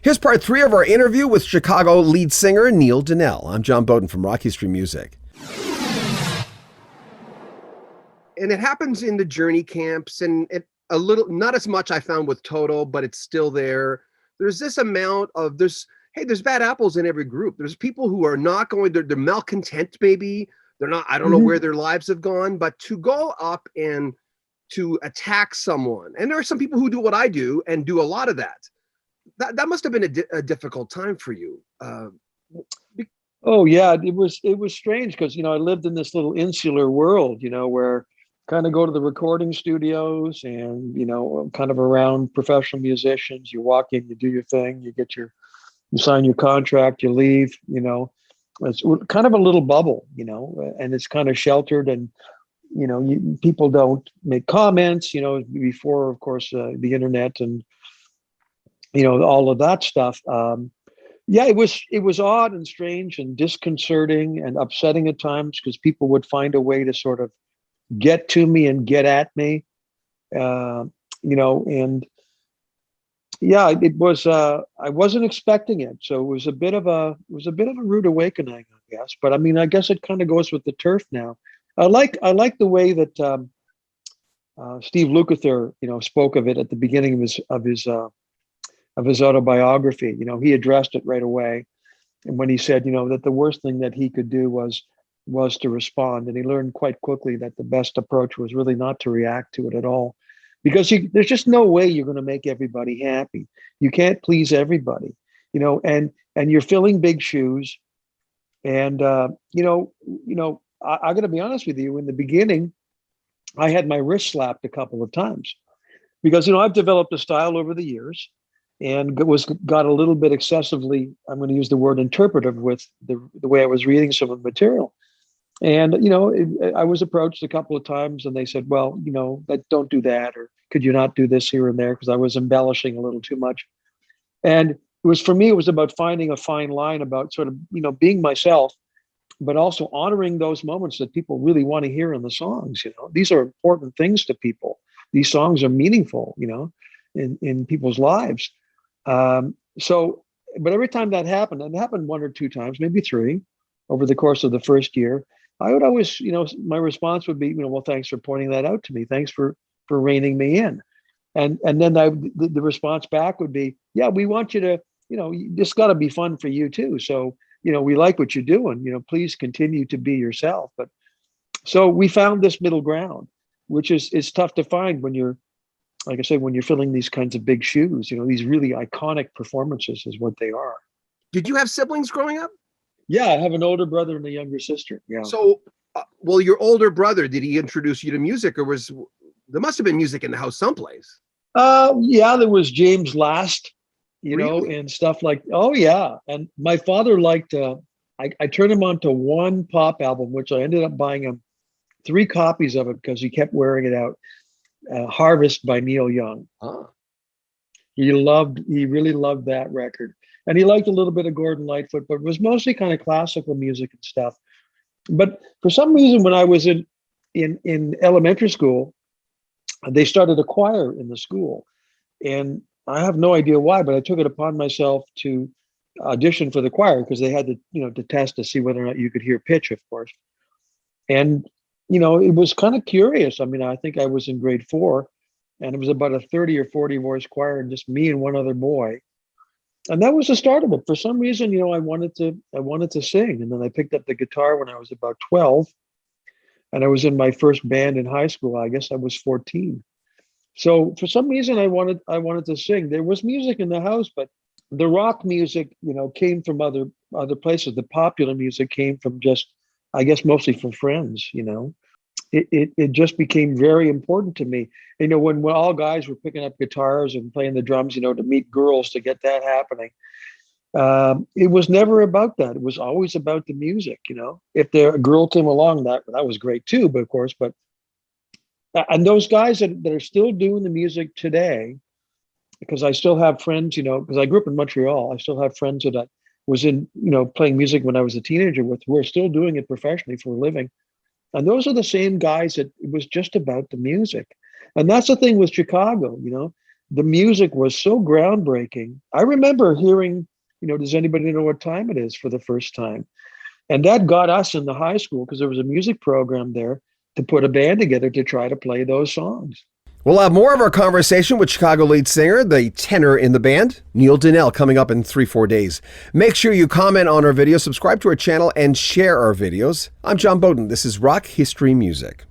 Here's part 3 of our interview with Chicago lead singer Neil Donell. I'm John Beaudin from Rock History Music. And it happens in the Journey camps, and a little, not as much I found with Toto, but it's still there. There's this amount of, there's bad apples in every group. There's people who are not going, they're malcontent maybe. They're not, I don't know where their lives have gone, but to go up and to attack someone, and there are some people who do what I do and do a lot of that. That must have been a difficult time for you. Oh yeah, it was strange because, I lived in this little insular world, where kind of go to the recording studios and, kind of around professional musicians. You walk in, you do your thing, you sign your contract, you leave, it's kind of a little bubble, and it's kind of sheltered, and, people don't make comments, before, of course, the internet and, all of that stuff. Yeah, it was odd and strange and disconcerting and upsetting at times because people would find a way to sort of get to me and get at me, and yeah, it was. I wasn't expecting it, so it was a bit of a rude awakening, I guess. But I mean, I guess it kind of goes with the turf now. I like the way that Steve Lukather, spoke of it at the beginning of his autobiography. He addressed it right away, and when he said, that the worst thing that he could do was to respond, and he learned quite quickly that the best approach was really not to react to it at all, because there's just no way you're going to make everybody happy. You can't please everybody, and you're filling big shoes, and I got to be honest with you. In the beginning, I had my wrist slapped a couple of times because I've developed a style over the years. And got a little bit excessively, I'm going to use the word interpretive with the way I was reading some of the material. And, I was approached a couple of times and they said, well, don't do that. Or could you not do this here and there? Because I was embellishing a little too much. And for me, it was about finding a fine line about sort of, being myself, but also honoring those moments that people really want to hear in the songs. These are important things to people. These songs are meaningful, in people's lives. But every time that happened, and it happened 1 or 2 times, maybe 3 over the course of the first year, I would always, my response would be, well, thanks for pointing that out to me. Thanks for reining me in. And then the response back would be, yeah, we want you to, this got to be fun for you too. So, we like what you're doing, please continue to be yourself. But so we found this middle ground, which is tough to find when you're, like I said, when you're filling these kinds of big shoes. These really iconic performances is what they are. Did you have siblings growing up? Yeah, I have an older brother and a younger sister. Yeah. So, your older brother, did he introduce you to music, or there must have been music in the house someplace? Yeah, there was James Last, Really? and stuff like, oh yeah. And my father liked, I turned him on to one pop album, which I ended up buying him 3 copies of it because he kept wearing it out. Harvest by Neil Young. He really loved that record. And he liked a little bit of Gordon Lightfoot, but it was mostly kind of classical music and stuff. But for some reason, when I was in elementary school, they started a choir in the school. And I have no idea why, but I took it upon myself to audition for the choir because they had to test to see whether or not you could hear pitch, of course. And it was kind of curious. I mean, I think I was in grade 4 and it was about a 30 or 40 voice choir and just me and one other boy. And that was the start of it. For some reason, I wanted to sing. And then I picked up the guitar when I was about 12 and I was in my first band in high school. I guess I was 14. So for some reason I wanted to sing. There was music in the house, but the rock music, came from other places. The popular music came from just, I guess, mostly from friends, It just became very important to me. When all guys were picking up guitars and playing the drums, to meet girls, to get that happening. It was never about that. It was always about the music, If a girl came along, that was great too, but of course, and those guys that are still doing the music today, because I still have friends, because I grew up in Montreal, I still have friends that I was in, playing music when I was a teenager with, who are still doing it professionally for a living. And those are the same guys that it was just about the music. And that's the thing with Chicago, the music was so groundbreaking. I remember hearing, does anybody know what time it is for the first time? And that got us in the high school, because there was a music program there, to put a band together to try to play those songs. We'll have more of our conversation with Chicago lead singer, the tenor in the band, Neil Donell, coming up in 3-4 days. Make sure you comment on our video, subscribe to our channel, and share our videos. I'm John Beaudin. This is Rock History Music.